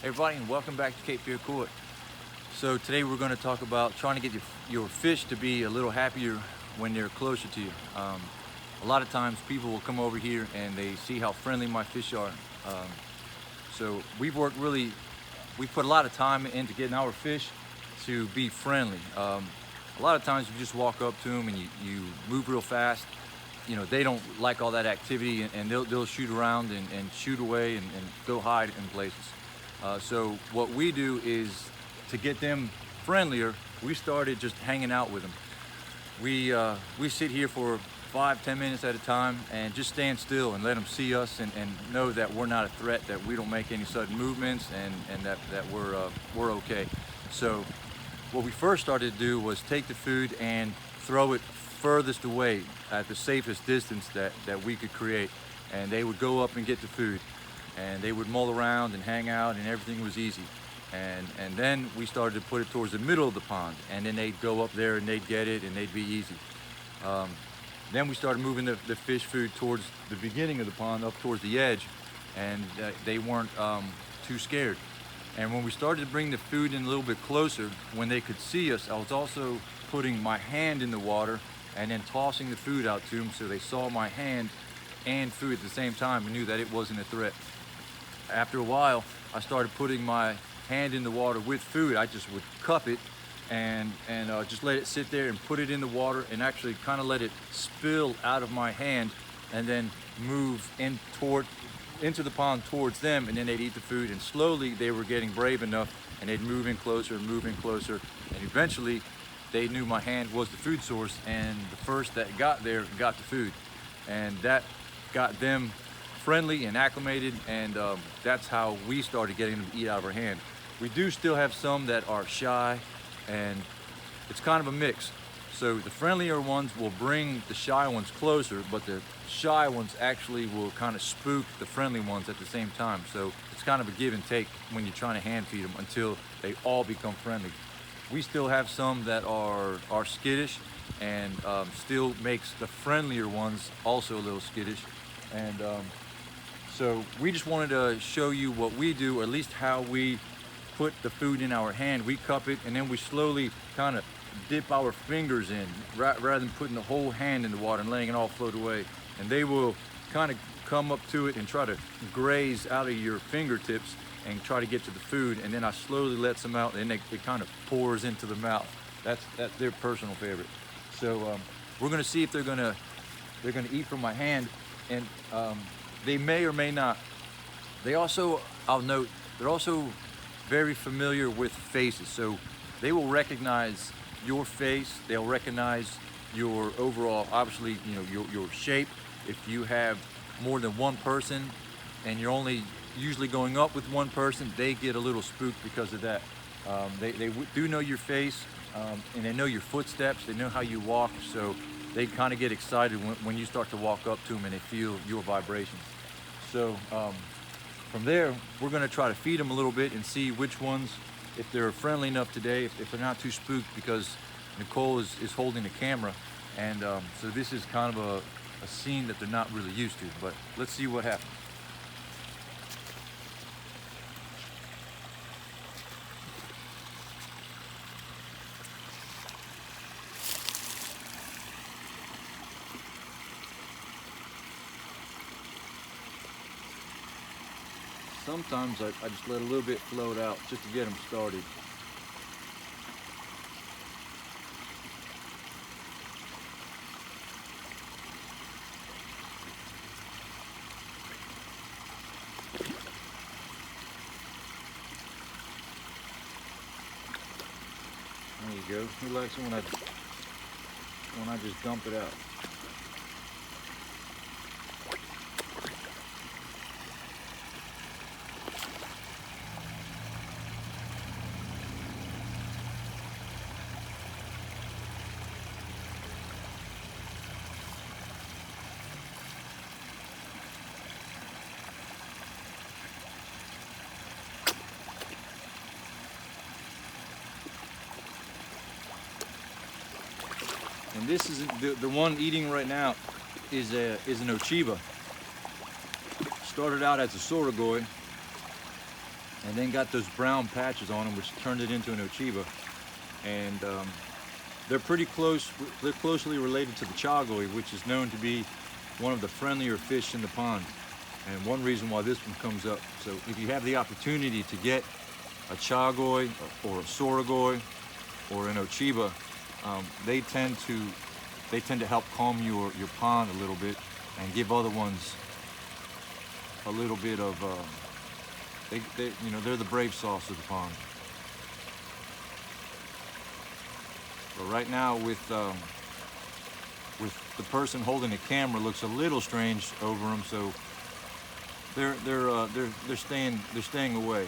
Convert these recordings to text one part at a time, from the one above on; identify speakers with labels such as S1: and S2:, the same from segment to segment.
S1: Hey everybody, and welcome back to Cape Fear Court. So today we're going to talk about trying to get your fish to be a little happier when they're closer to you. A lot of times people will come over here and they see how friendly my fish are. So we've put a lot of time into getting our fish to be friendly. A lot of times you just walk up to them and you move real fast. You know, they don't like all that activity, and they'll shoot around and shoot away and go hide in places. So what we do is, to get them friendlier, we started just hanging out with them. We sit here for 5-10 minutes at a time and just stand still and let them see us and know that we're not a threat, that we don't make any sudden movements, and that we're okay. So what we first started to do was take the food and throw it furthest away at the safest distance that we could create, and they would go up and get the food, and they would mull around and hang out, and everything was easy. And then we started to put it towards the middle of the pond, and then they'd go up there and they'd get it and they'd be easy. Then we started moving the fish food towards the beginning of the pond, up towards the edge, and they weren't too scared. And when we started to bring the food in a little bit closer, when they could see us, I was also putting my hand in the water and then tossing the food out to them, so they saw my hand and food at the same time and knew that it wasn't a threat. After a while, I started putting my hand in the water with food. I just would cup it and just let it sit there and put it in the water and actually kind of let it spill out of my hand, and then move into the pond towards them, and then they'd eat the food, and slowly they were getting brave enough and they'd move in closer and move in closer, and eventually they knew my hand was the food source, and the first that got there got the food, and that got them friendly and acclimated, and that's how we started getting them to eat out of our hand. We do still have some that are shy, and it's kind of a mix. So the friendlier ones will bring the shy ones closer, but the shy ones actually will kind of spook the friendly ones at the same time. So it's kind of a give and take when you're trying to hand feed them until they all become friendly. We still have some that are skittish, and still makes the friendlier ones also a little skittish. And so we just wanted to show you what we do, or at least how we put the food in our hand. We cup it, and then we slowly kind of dip our fingers in, rather than putting the whole hand in the water and letting it all float away. And they will kind of come up to it and try to graze out of your fingertips and try to get to the food, and then I slowly let some out, and it kind of pours into the mouth. That's their personal favorite. So we're gonna see if they're gonna eat from my hand, and they may or may not. They also, I'll note, they're also very familiar with faces, so they will recognize your face. They'll recognize your overall, obviously, you know, your shape. If you have more than one person and you're only usually going up with one person, they get a little spooked because of that. They do know your face, and they know your footsteps. They know how you walk, so they kind of get excited when you start to walk up to them and they feel your vibrations. So from there, we're going to try to feed them a little bit and see which ones, if they're friendly enough today, if they're not too spooked, because Nicole is holding the camera, and so this is kind of a scene that they're not really used to, but let's see what happens. Sometimes I just let a little bit float out just to get them started. There you go. He likes it when I just dump it out. And this is the one eating right now is an Ochiba. Started out as a Soragoi, and then got those brown patches on them, which turned it into an Ochiba. And they're pretty close. They're closely related to the Chagoi, which is known to be one of the friendlier fish in the pond, and one reason why this one comes up. So if you have the opportunity to get a Chagoi or a Soragoi or an Ochiba, they tend to help calm your pond a little bit and give other ones a little bit of they're the brave sauce of the pond. But right now, with the person holding the camera, looks a little strange over them, so they're staying away.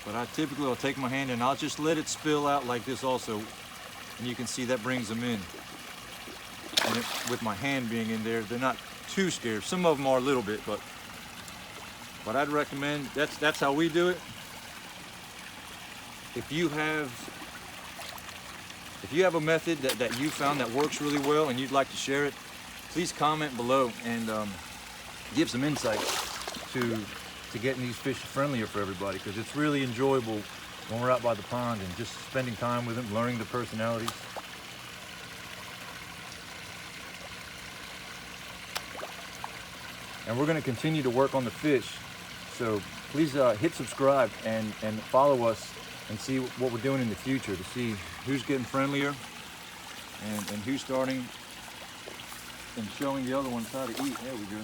S1: But I'll take my hand and I'll just let it spill out like this also, and you can see that brings them in. And with my hand being in there, they're not too scared. Some of them are a little bit, but I'd recommend, that's how we do it. If you have a method that you found that works really well and you'd like to share it, please comment below and give some insight to getting these fish friendlier for everybody, because it's really enjoyable when we're out by the pond and just spending time with them, learning their personalities. And we're going to continue to work on the fish. So please hit subscribe and follow us and see what we're doing in the future, to see who's getting friendlier and who's starting and showing the other ones how to eat. There we go.